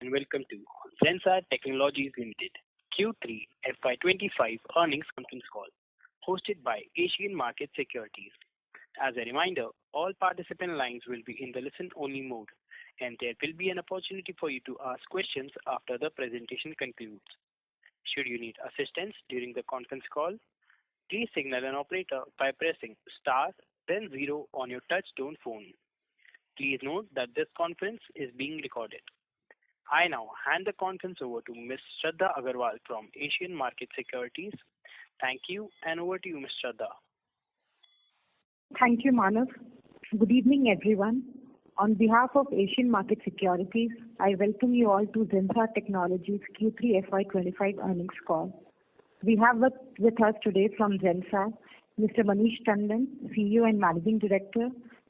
and welcome to Zensar Technologies Limited Q3 FY25 earnings conference call hosted by Asian Market Securities. As a reminder, all participant lines will be in the listen-only mode, and there will be an opportunity for you to ask questions after the presentation concludes. Should you need assistance during the conference call, please signal an operator by pressing star then 0 on your touch-tone phone. Please note that this conference is being recorded. I now hand the conference over to Ms. Shraddha Agarwal from Asian Market Securities. Thank you, and over to you, Ms. Shraddha. Thank you, Manav. Good evening, everyone. On behalf of Asian Market Securities, I welcome you all to Zensar Technologies Q3 FY25 earnings call. We have with us today from Zensar, Mr. Manish Tandon, CEO and Managing Director,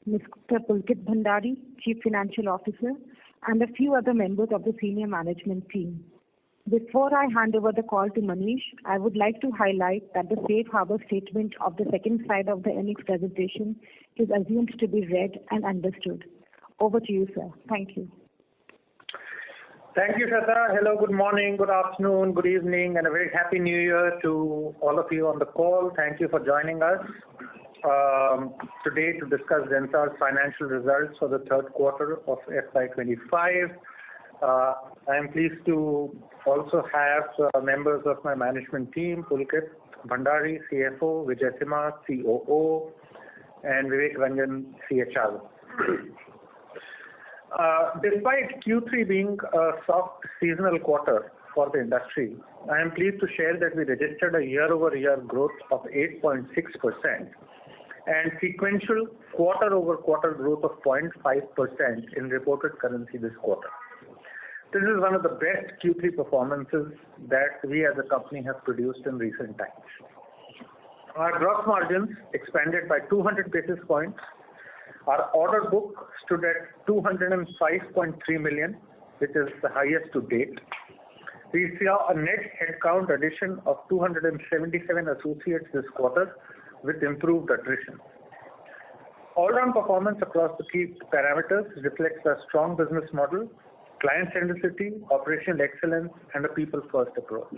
Mr. Pulkit Bhandari, Chief Financial Officer, and a few other members of the senior management team. Before I hand over the call to Manish, I would like to highlight that the safe harbor statement of the second slide of the earnings presentation is assumed to be read and understood. Over to you, sir. Thank you. Thank you, Shraddha. Hello, good morning, good afternoon, good evening, and a very happy new year to all of you on the call. Thank you for joining us today to discuss Zensar's financial results for the third quarter of FY25. I am pleased to also have members of my management team, Pulkit Bhandari, CFO, Vijay Sima, COO, and Vivek Ranjan, CHR. Despite Q3 being a soft seasonal quarter for the industry, I am pleased to share that we registered a year-over-year growth of 8.6% and sequential quarter-over-quarter growth of 0.5% in reported currency this quarter. This is one of the best Q3 performances that we as a company have produced in recent times. Our gross margins expanded by 200 basis points. Our order book stood at 205.3 million, which is the highest to date. We saw a net headcount addition of 277 associates this quarter with improved attrition. All-round performance across the key parameters reflects a strong business model, client centricity, operational excellence, and a people-first approach.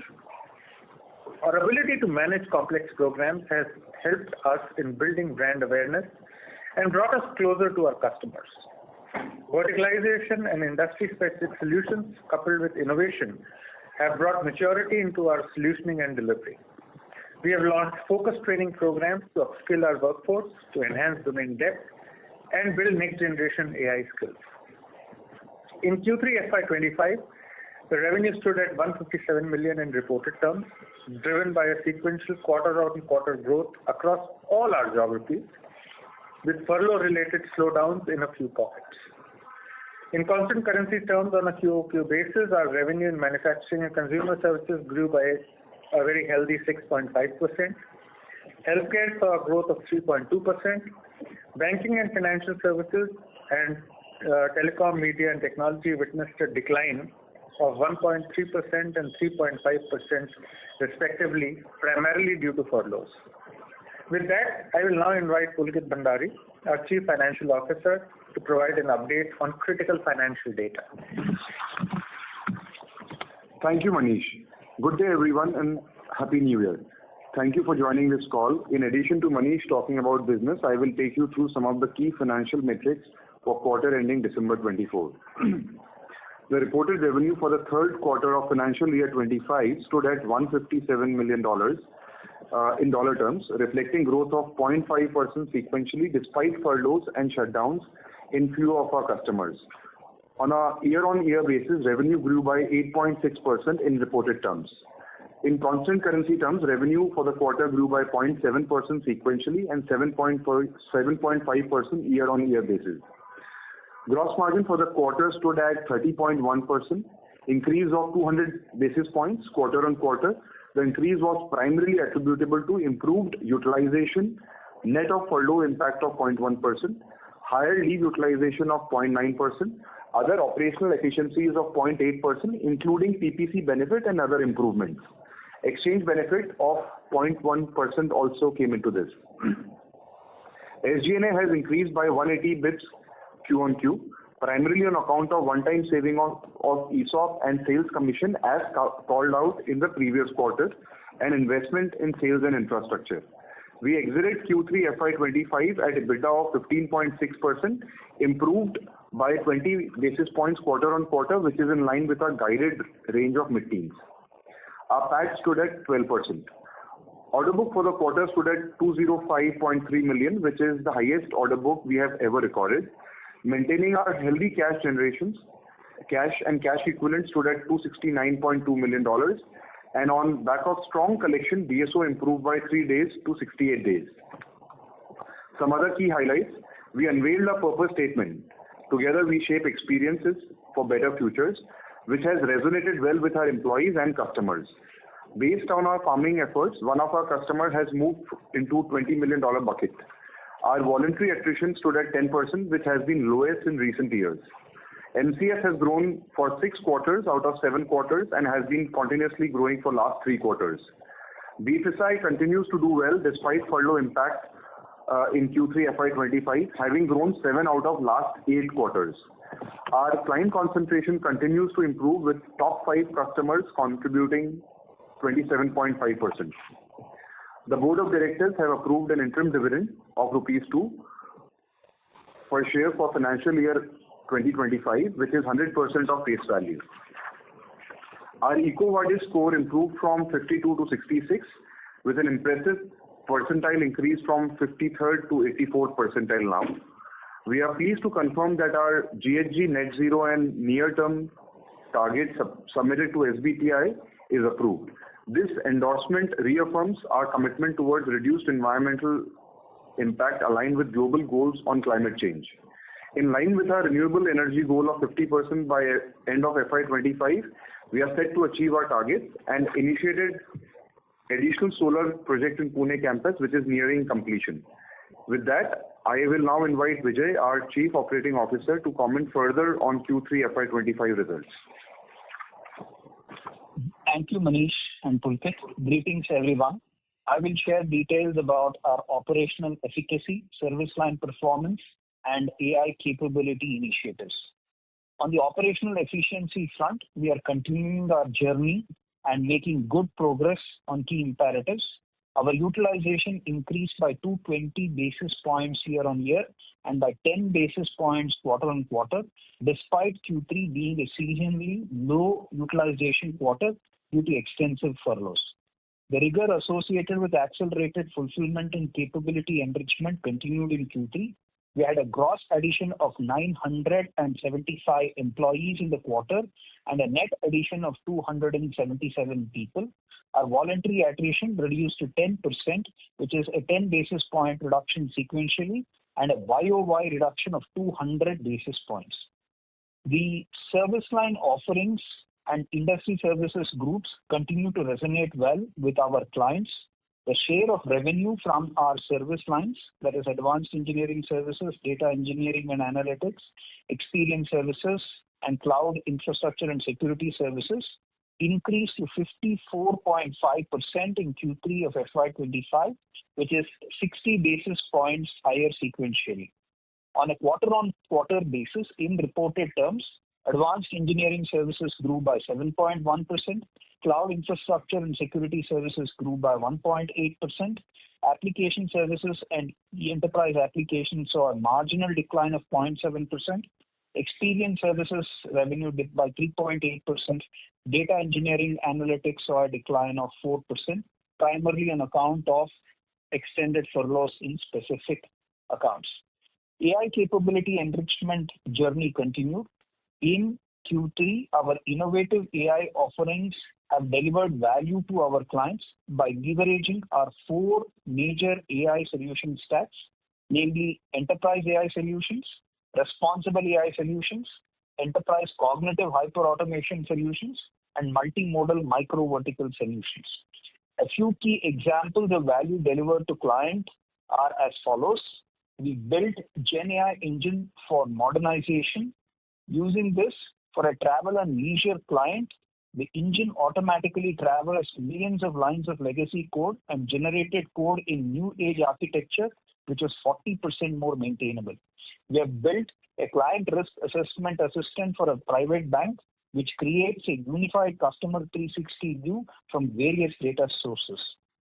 Our ability to manage complex programs has helped us in building brand awareness and brought us closer to our customers. Verticalization and industry-specific solutions coupled with innovation have brought maturity into our solutioning and delivery. We have launched focused training programs to upskill our workforce, to enhance domain depth, and build next-generation AI skills. In Q3 FY25, the revenue stood at 157 million in reported terms, driven by a sequential quarter-on-quarter growth across all our geographies, with furlough-related slowdowns in a few pockets. In constant currency terms on a QOQ basis, our revenue in manufacturing and consumer services grew by a very healthy 6.5%. Healthcare saw a growth of 3.2%. Banking and financial services and telecom, media and technology witnessed a decline of 1.3% and 3.5% respectively, primarily due to furloughs. With that, I will now invite Pulkit Bhandari, our Chief Financial Officer, to provide an update on critical financial data. Thank you, Manish. Good day, everyone, and Happy New Year. Thank you for joining this call. In addition to Manish talking about business, I will take you through some of the key financial metrics for quarter ending December 24. The reported revenue for the third quarter of financial year 25 stood at $157 million in dollar terms, reflecting growth of 0.5% sequentially despite furloughs and shutdowns in few of our customers. On a year-on-year basis, revenue grew by 8.6% in reported terms. In constant currency terms, revenue for the quarter grew by 0.7% sequentially and 7.5% year-on-year basis. Gross margin for the quarter stood at 30.1%, increase of 200 basis points quarter-on-quarter. The increase was primarily attributable to improved utilization, net of furlough impact of 0.1%, higher leave utilization of 0.9%, other operational efficiencies of 0.8%, including PPC benefit and other improvements. Exchange benefit of 0.1% also came into this. SG&A has increased by 180 bps Q on Q. primarily on account of one-time saving of ESOP and sales commission as called out in the previous quarter, and investment in sales and infrastructure. We exited Q3 FY25 at a EBITDA of 15.6%, improved by 20 basis points quarter on quarter, which is in line with our guided range of mid-teens. Our PAT stood at 12%. Order book for the quarter stood at 205.3 million, which is the highest order book we have ever recorded. Maintaining our healthy cash generations, cash and cash equivalents stood at $269.2 million. And on back of strong collection, DSO improved by 3 days to 68 days. Some other key highlights: we unveiled a purpose statement. Together we shape experiences for better futures, which has resonated well with our employees and customers. Based on our farming efforts, one of our customers has moved into $20 million bucket. Our voluntary attrition stood at 10%, which has been lowest in recent years. NCS has grown for 6 quarters out of 7 quarters and has been continuously growing for last 3 quarters. BFSI continues to do well despite furlough impact in Q3 FY25, having grown 7 out of last 8 quarters. Our client concentration continues to improve, with top 5 customers contributing 27.5%. The Board of Directors have approved an interim dividend of rupees 2 per share for financial year 2025, which is 100% of face value. Our EcoVadis score improved from 52 to 66, with an impressive percentile increase from 53rd to 84th percentile now. We are pleased to confirm that our GHG net zero and near-term targets submitted to SBTi is approved. This endorsement reaffirms our commitment towards reduced environmental impact aligned with global goals on climate change. In line with our renewable energy goal of 50% by end of FY25, we are set to achieve our targets and initiated additional solar project in Pune campus, which is nearing completion. With that, I will now invite Vijay, our Chief Operating Officer, to comment further on Q3 FY25 results. Thank you, Manish and Pulkit. Greetings, everyone. I will share details about our operational efficacy, service line performance, and AI capability initiatives. On the operational efficiency front, we are continuing our journey and making good progress on key imperatives. Our utilization increased by 220 basis points year on year and by 10 basis points quarter on quarter, despite Q3 being a seasonally low utilization quarter due to extensive furloughs. The rigor associated with accelerated fulfillment and capability enrichment continued in Q3. We had a gross addition of 975 employees in the quarter and a net addition of 277 people. Our voluntary attrition reduced to 10%, which is a 10 basis point reduction sequentially and a YOY reduction of 200 basis points. The service line offerings and industry services groups continue to resonate well with our clients. The share of revenue from our service lines, that is advanced engineering services, data engineering and analytics, experience services, and cloud infrastructure and security services, increased to 54.5% in Q3 of FY25, which is 60 basis points higher sequentially. On a quarter-on-quarter basis, in reported terms, advanced engineering services grew by 7.1%, cloud infrastructure and security services grew by 1.8%, application services and enterprise applications saw a marginal decline of 0.7%, experience services revenue dipped by 3.8%, data engineering analytics saw a decline of 4%, primarily on account of extended furloughs in specific accounts. AI capability enrichment journey continued. In Q3, our innovative AI offerings have delivered value to our clients by leveraging our 4 major AI solution stacks, namely enterprise AI solutions, responsible AI solutions, enterprise cognitive hyperautomation solutions, and multimodal micro-vertical solutions. A few key examples of value delivered to clients are as follows. We built Gen AI engine for modernization. Using this for a travel and leisure client, the engine automatically traversed millions of lines of legacy code and generated code in new age architecture, which was 40% more maintainable. We have built a client risk assessment assistant for a private bank, which creates a unified customer 360 view from various data sources.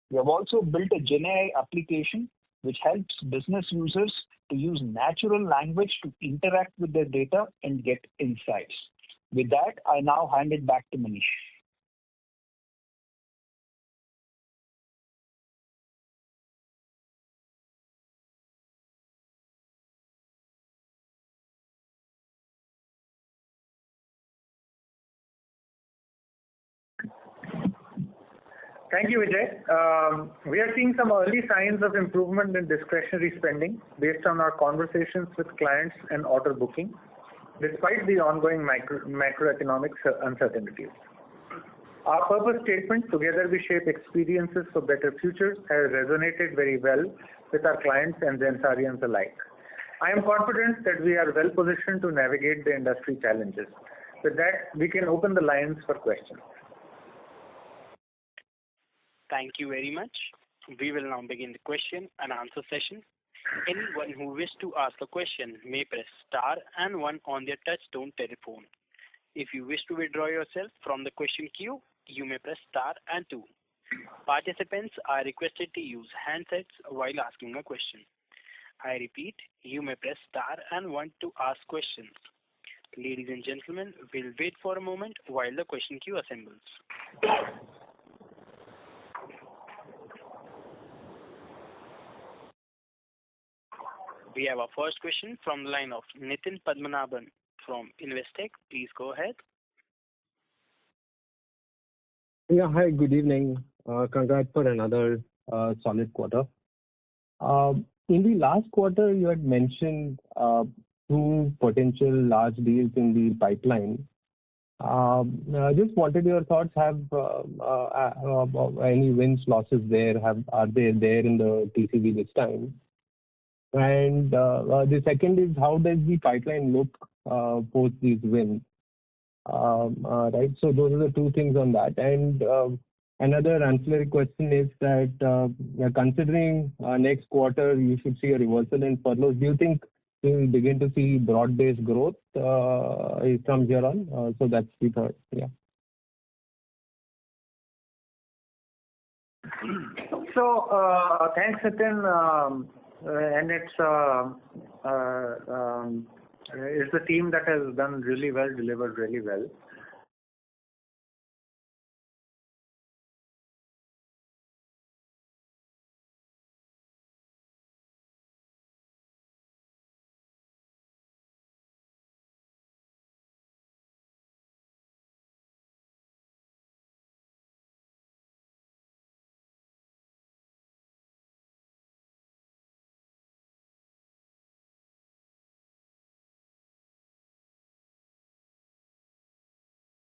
We have also built a GenAI application which helps business users to use natural language to interact with their data and get insights. With that, I now hand it back to Manish. Thank you, Vijay. We are seeing some early signs of improvement in discretionary spending based on our conversations with clients and order booking, despite the ongoing macroeconomic uncertainties. Our purpose statement, "Together we shape experiences for better futures," has resonated very well with our clients and Zensarians alike. I am confident that we are well positioned to navigate the industry challenges. With that, we can open the lines for questions. Thank you very much. We will now begin the question and answer session. Anyone who wishes to ask a question may press star and one on their touch-tone telephone. If you wish to withdraw yourself from the question queue, you may press star and two. Participants are requested to use handsets while asking a question. I repeat, you may press star and one to ask questions. Ladies and gentlemen, we'll wait for a moment while the question queue assembles. We have our first question from the line of Nitin Padmanabhan from Investec. Please go ahead. Yeah, hi, good evening. Congrats for another solid quarter. In the last quarter, you had mentioned two potential large deals in the pipeline. I just wanted your thoughts. Have any wins, losses there? Are they there in the TCV this time? And the second is, how does the pipeline look post these wins? Right. So those are the two things on that. And another ancillary question is that considering next quarter, you should see a reversal in furloughs. Do you think we will begin to see broad-based growth from here on? So that's the third. Yeah. So thanks, Nitin. And it's the team that has done really well, delivered really well.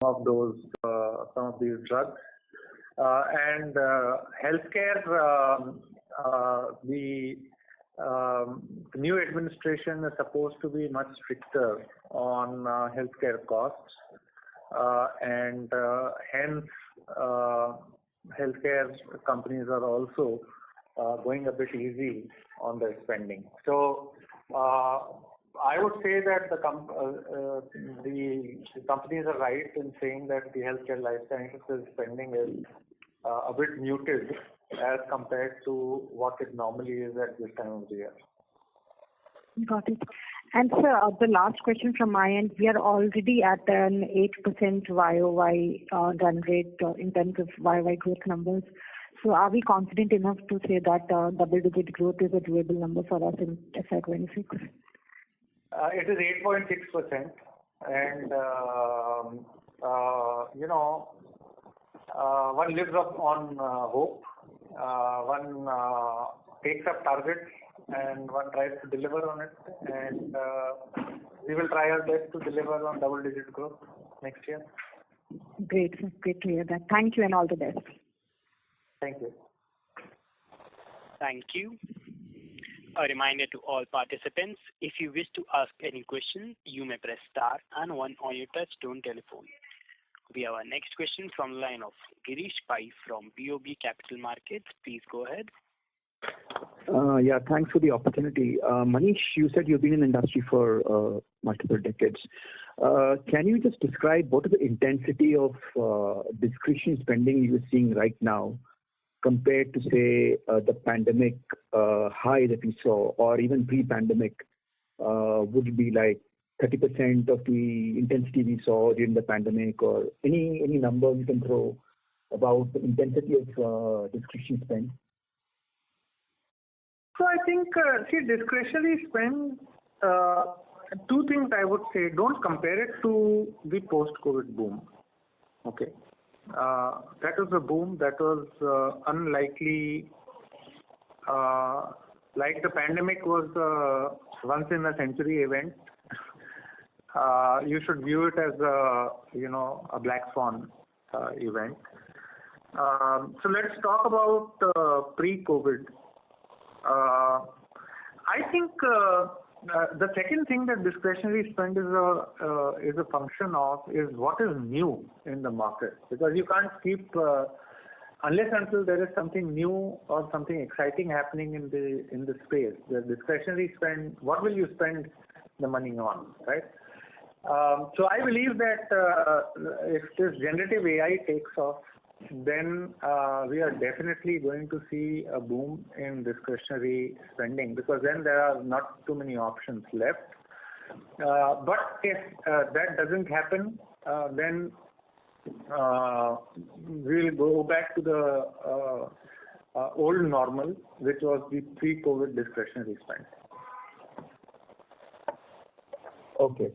Some of these drugs and healthcare. The new administration is supposed to be much stricter on healthcare costs, and hence healthcare companies are also going a bit easy on their spending. So I would say that the companies are right in saying that the healthcare life sciences spending is a bit muted as compared to what it normally is at this time of the year. Got it. And sir, the last question from my end, we are already at an 8% YOY run rate in terms of YOY growth numbers. So are we confident enough to say that double-digit growth is a doable number for us in FY26? It is 8.6%, and one lives up on hope. One takes up targets, and one tries to deliver on it. And we will try our best to deliver on double-digit growth next year. Great, great to hear that. Thank you, and all the best. Thank you. Thank you. A reminder to all participants, if you wish to ask any question, you may press star and one on your touch-tone telephone. We have our next question from the line of Girish Pai from BOB Capital Markets. Please go ahead. Yeah, thanks for the opportunity. Manish, you said you've been in the industry for multiple decades. Can you just describe what is the intensity of discretionary spending you're seeing right now compared to, say, the pandemic high that we saw, or even pre-pandemic? Would it be like 30% of the intensity we saw during the pandemic, or any number you can throw about the intensity of discretionary spend? So I think, discretionary spend, two things I would say. Don't compare it to the post-COVID boom. Okay. That was a boom that was unlikely. Like the pandemic was a once-in-a-century event. You should view it as a black swan event. So let's talk about pre-COVID. I think the second thing that discretionary spend is a function of is what is new in the market, because you can't keep unless until there is something new or something exciting happening in the space. The discretionary spend, what will you spend the money on, right? So I believe that if this generative AI takes off, then we are definitely going to see a boom in discretionary spending, because then there are not too many options left. But if that doesn't happen, then we'll go back to the old normal, which was the pre-COVID discretionary spend. Okay.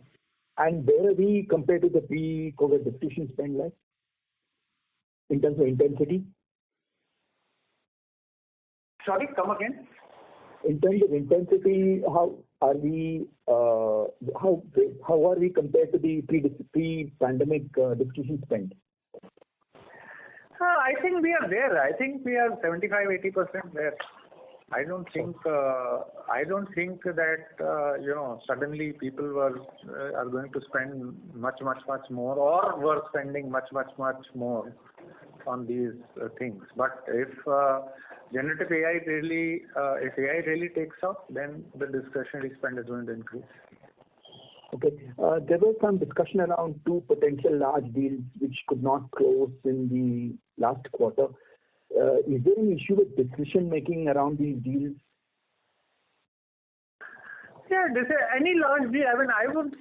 And where are we compared to the pre-COVID discretionary spend like? In terms of intensity? Sorry, come again? In terms of intensity, how are we compared to the pre-pandemic discretionary spend? I think we are there. I think we are 75-80% there. I don't think that suddenly people are going to spend much more, or were spending much more on these things. But if generative AI really takes off, then the discretionary spend is going to increase. Okay. There was some discussion around two potential large deals which could not close in the last quarter. Is there an issue with decision making around these deals? Yeah, any large deal. I mean, I won't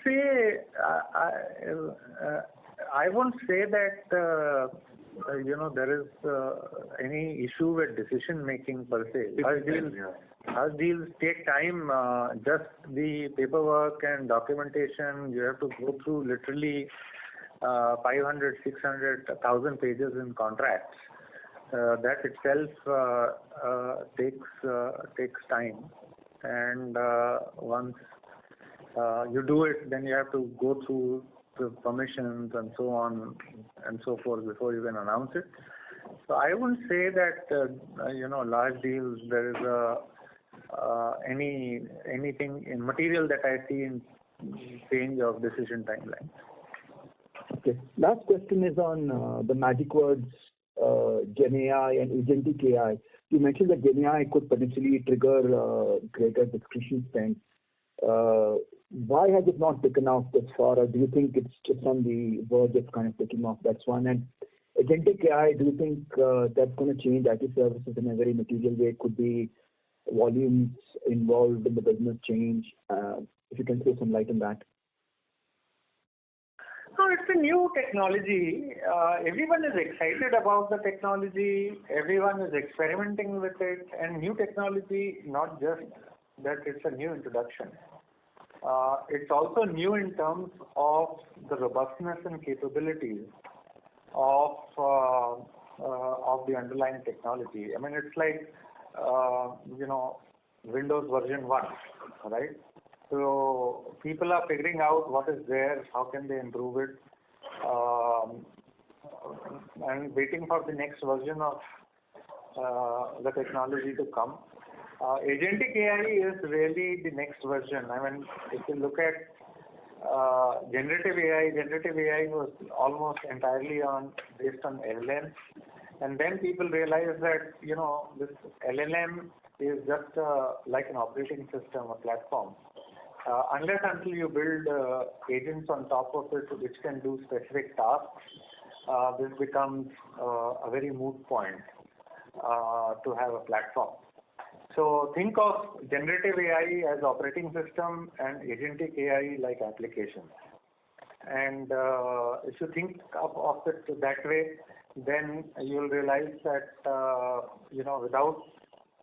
say that there is any issue with decision making per se. Our deals take time. Just the paperwork and documentation, you have to go through literally 500, 600, 1,000 pages in contracts. That itself takes time, and once you do it, then you have to go through the permissions and so on and so forth before you can announce it. So I wouldn't say that large deals there is anything in material that I see in change of decision timelines. Okay. Last question is on the magic words Gen AI and agentic AI. You mentioned that Gen AI could potentially trigger greater discretionary spend. Why has it not taken off this far, or do you think it's just on the verge of kind of taking off? That's one. And agentic AI, do you think that's going to change IT services in a very material way? Could be volumes involved in the business change? If you can throw some light on that. No, it's a new technology. Everyone is excited about the technology. Everyone is experimenting with it. And new technology, not just that it's a new introduction. It's also new in terms of the robustness and capabilities of the underlying technology. I mean, it's like Windows version 1, right? So people are figuring out what is there, how can they improve it, and waiting for the next version of the technology to come. Agentic AI is really the next version. I mean, if you look at generative AI was almost entirely based on LLM, and then people realized that this LLM is just like an operating system, a platform. Unless until you build agents on top of it which can do specific tasks, this becomes a very moot point to have a platform. So think of generative AI as operating system and agentic AI like applications. And if you think of it that way, then you'll realize that without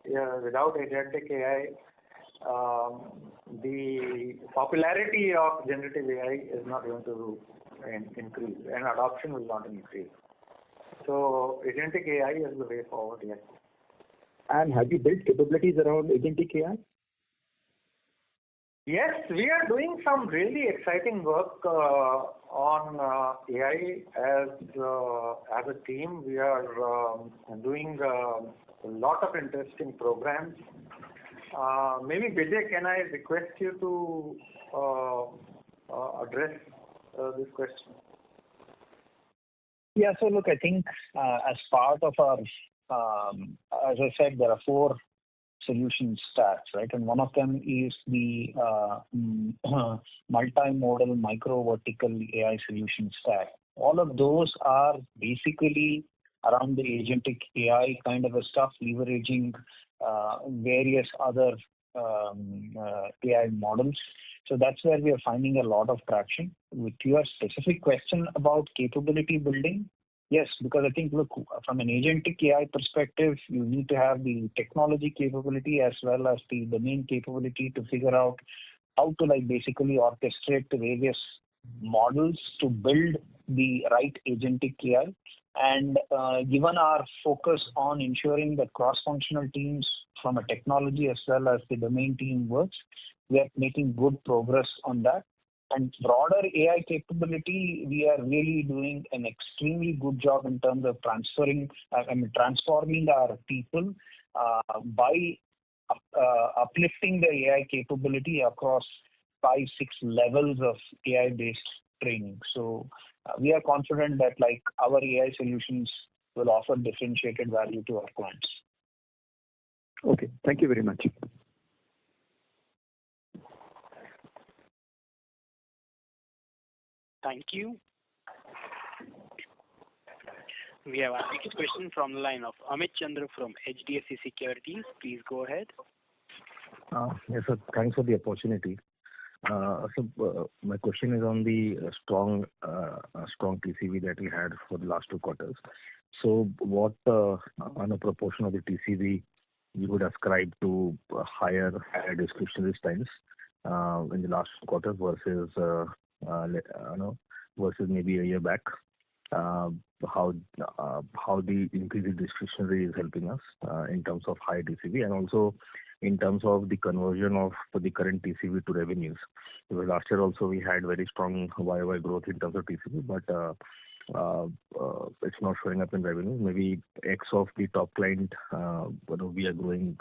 agentic AI, the popularity of generative AI is not going to increase, and adoption will not increase. So agentic AI is the way forward, yes. And have you built capabilities around agentic AI? Yes, we are doing some really exciting work on AI as a team. We are doing a lot of interesting programs. Maybe Vijay, can I request you to address this question? Yeah, so look, I think as part of our, as I said, there are 4 solution stacks, right? And one of them is the multimodal micro-vertical AI solution stack. All of those are basically around the agentic AI kind of a stuff, leveraging various other AI models. So that's where we are finding a lot of traction. With your specific question about capability building, yes, because I think, look, from an agentic AI perspective, you need to have the technology capability as well as the domain capability to figure out how to basically orchestrate the various models to build the right agentic AI. And given our focus on ensuring that cross-functional teams from a technology as well as the domain team works, we are making good progress on that. And broader AI capability, we are really doing an extremely good job in terms of transforming our people by uplifting the AI capability across 5-6 levels of AI-based training. So we are confident that our AI solutions will offer differentiated value to our clients. Okay, thank you very much. Thank you. We have our next question from the line of Amit Chandra from HDFC Securities. Please go ahead. Yes, sir. Thanks for the opportunity. So my question is on the strong TCV that we had for the last 2 quarters. So what on a proportion of the TCV you would ascribe to higher discretionary spends in the last quarter versus versus maybe a year back? How the increase in discretionary is helping us in terms of high TCV, and also in terms of the conversion of the current TCV to revenues. Because last year also we had very strong YOY growth in terms of TCV, but it's not showing up in revenues. Maybe X of the top client, we are growing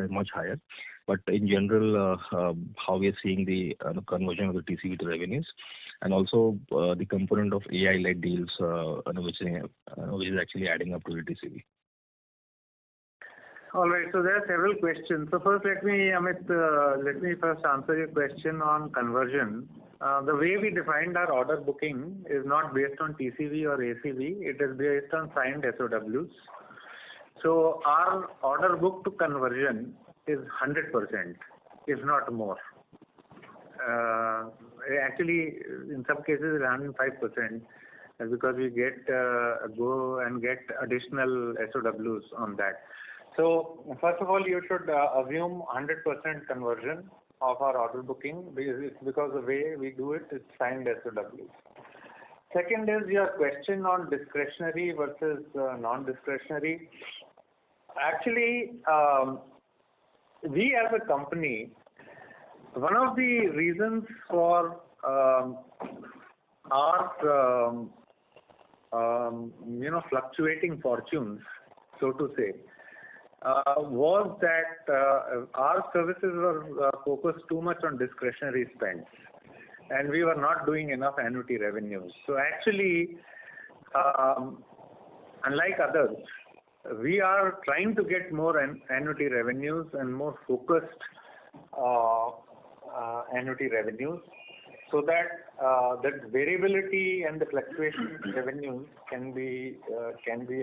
much higher. But in general, how we are seeing the conversion of the TCV to revenues, and also the component of AI-led deals, which is actually adding up to the TCV. All right. So there are several questions. So first, Amit, let me first answer your question on conversion. The way we defined our order booking is not based on TCV or ACV. It is based on signed SOWs. So our order book to conversion is 100%, if not more. Actually, in some cases, 105%, because we go and get additional SOWs on that. So first of all, you should assume 100% conversion of our order booking, because the way we do it is signed SOWs. Second is your question on discretionary versus non-discretionary. Actually, we as a company, one of the reasons for our fluctuating fortunes, so to say, was that our services were focused too much on discretionary spends, and we were not doing enough annuity revenues. So actually, unlike others, we are trying to get more annuity revenues and more focused annuity revenues, so that that variability and the fluctuation in revenues can be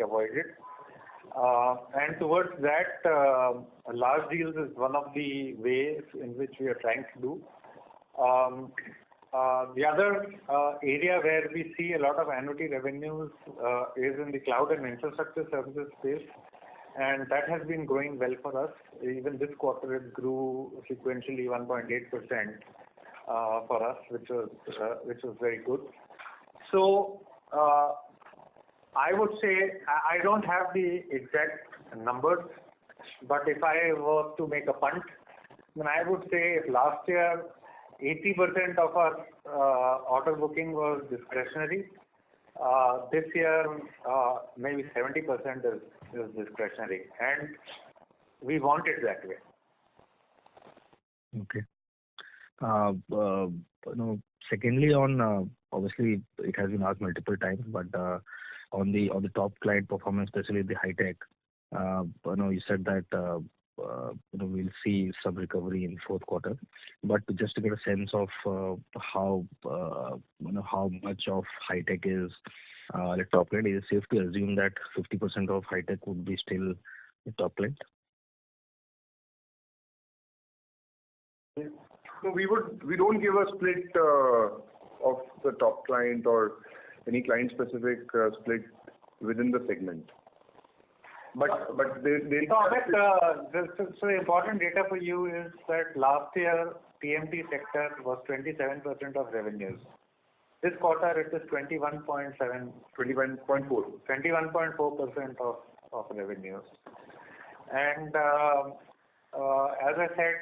avoided. And towards that, large deals is one of the ways in which we are trying to do. The other area where we see a lot of annuity revenues is in the cloud and infrastructure services space, and that has been growing well for us. Even this quarter, it grew sequentially 1.8% for us, which was very good. So I would say I don't have the exact numbers, but if I were to make a punt, then I would say if last year 80% of our order booking was discretionary, this year maybe 70% is discretionary, and we want it that way. Okay. Secondly, on obviously it has been asked multiple times, but on the top client performance, especially the high tech, you said that we'll see some recovery in fourth quarter, but just to get a sense of how much of high tech is the top client, is it safe to assume that 50% of high tech would be still the top client? So we don't give a split of the top client or any client specific split within the segment. But they so the important data for you is that last year TMT sector was 27% of revenues. This quarter it is 21.4% of revenues. And as I said,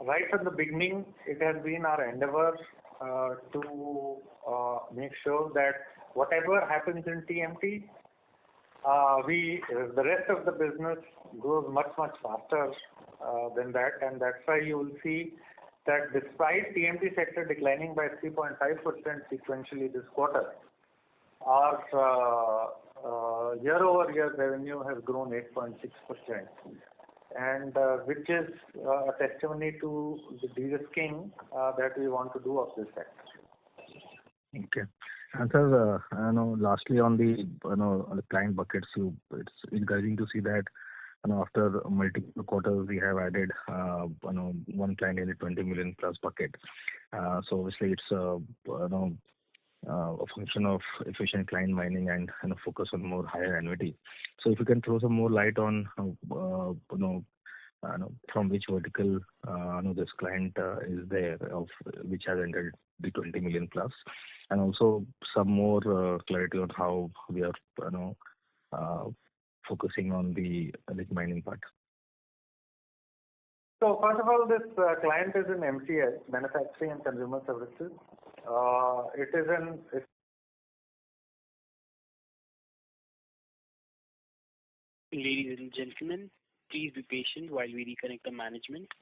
right from the beginning, it has been our endeavor to make sure that whatever happens in TMT, the rest of the business grows much faster than that, and that's why you will see that despite TMT sector declining by 3.5% sequentially this quarter, our year-over-year revenue has grown 8.6%, and which is a testimony to the de-risking that we want to do of this sector. Okay. And sir, lastly on the client buckets, it's encouraging to see that after multiple quarters we have added one client in the 20 million plus bucket. So obviously it's a function of efficient client mining and focus on more higher annuity. So if you can throw some more light on from which vertical this client is there, of which has entered the 20 million plus, and also some more clarity on how we are focusing on the mining part. So first of all, this client is in MCS, Manufacturing and Consumer Services. Ladies and gentlemen, please be patient while we reconnect the management.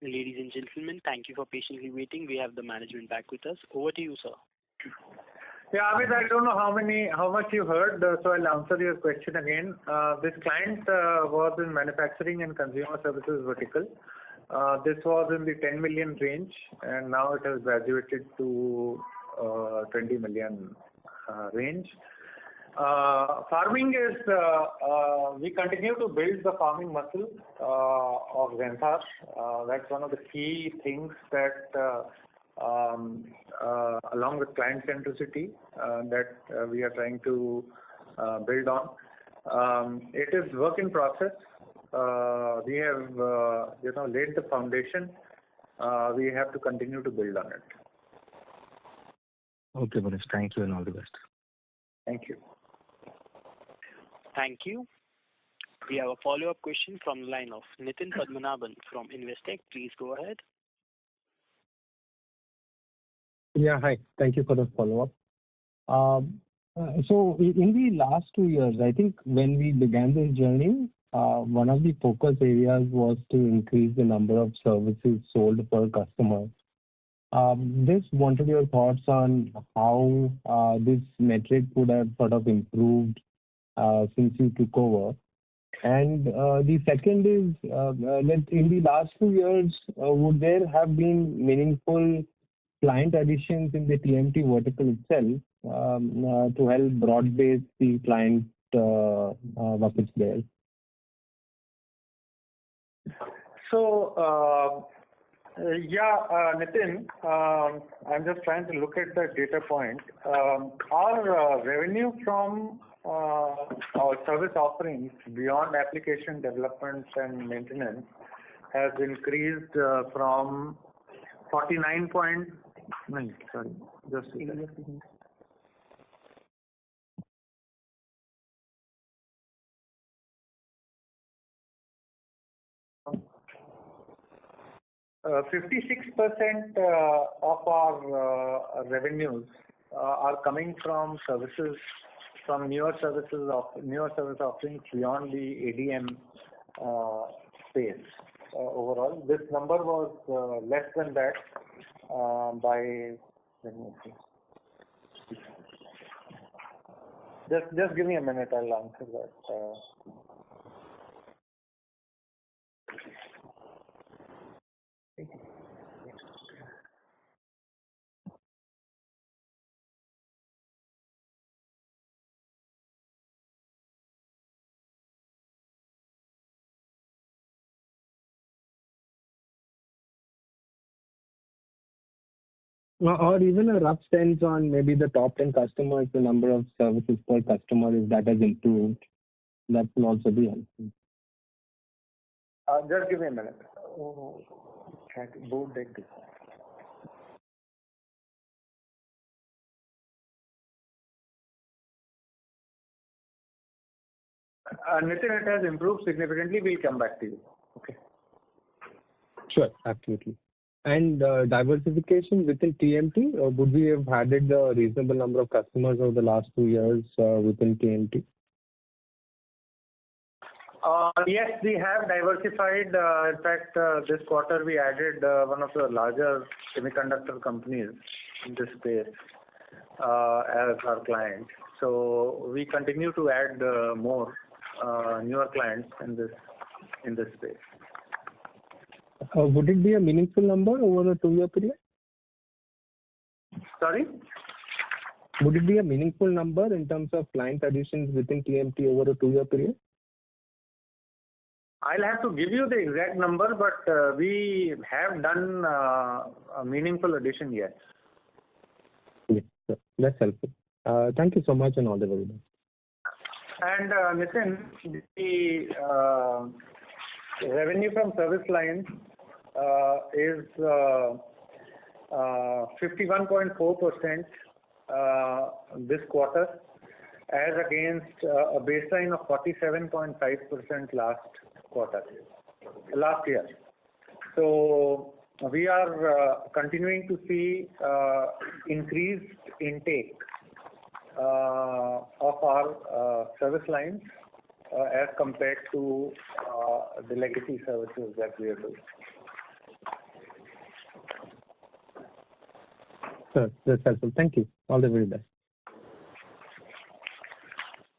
Ladies and gentlemen, thank you for patiently waiting. We have the management back with us. Over to you, sir. Yeah, Amit, I don't know how much you heard, so I'll answer your question again. This client was in Manufacturing and Consumer Services vertical. This was in the 10 million range, and now it has graduated to 20 million range. Farming is, we continue to build the farming muscle of Zensar. That's one of the key things that, along with client centricity, that we are trying to build on. It is work in process. We have laid the foundation. we have to continue to build on it. Okay, Manish. Thank you and all the best. Thank you. Thank you. We have a follow-up question from the line of Nitin Padmanabhan from Investec. Please go ahead. Yeah, hi. Thank you for the follow-up. So in the last 2 years, I think when we began this journey, one of the focus areas was to increase the number of services sold per customer. Just wanted your thoughts on how this metric would have sort of improved since you took over. And the second is, in the last 2 years, would there have been meaningful client additions in the TMT vertical itself to help broad-base the client buckets there? So, Nitin, I'm just trying to look at the data point. Our revenue from our service offerings beyond application development and maintenance has increased from 56% of our revenues are coming from services, from newer service offerings beyond the ADM space. Overall, this number was less than that by. Let me see. Just give me a minute. I'll answer that. Or even a rough sense on maybe the top 10 customers, the number of services per customer, if that has improved, that will also be helpful. Just give me a minute. Board deck. Nitin, it has improved significantly. We'll come back to you. Okay. Sure, absolutely. And diversification within TMT, would we have added a reasonable number of customers over the last 2 years within TMT? Yes, we have diversified. In fact, this quarter we added one of the larger semiconductor companies in this space as our client. So we continue to add more newer clients in this space. Would it be a meaningful number over a 2-year period? Sorry? Would it be a meaningful number in terms of client additions within TMT over a 2-year period? I'll have to give you the exact number, but we have done a meaningful addition, yes. Yes, sir. That's helpful. Thank you so much and all the very best. And Nitin, the revenue from service lines is 51.4% this quarter, as against a baseline of 47.5% last year. So we are continuing to see increased intake of our service lines as compared to the legacy services that we are doing. Sure, that's helpful. Thank you. All the very best.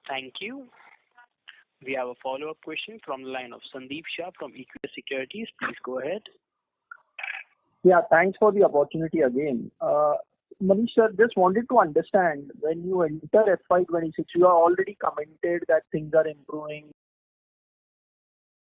Thank you. We have a follow-up question from the line of Sandeep Shah from Equirus Securities. Please go ahead. Yeah, thanks for the opportunity again. Manish sir, just wanted to understand, when you enter FY26, you have already commented that things are improving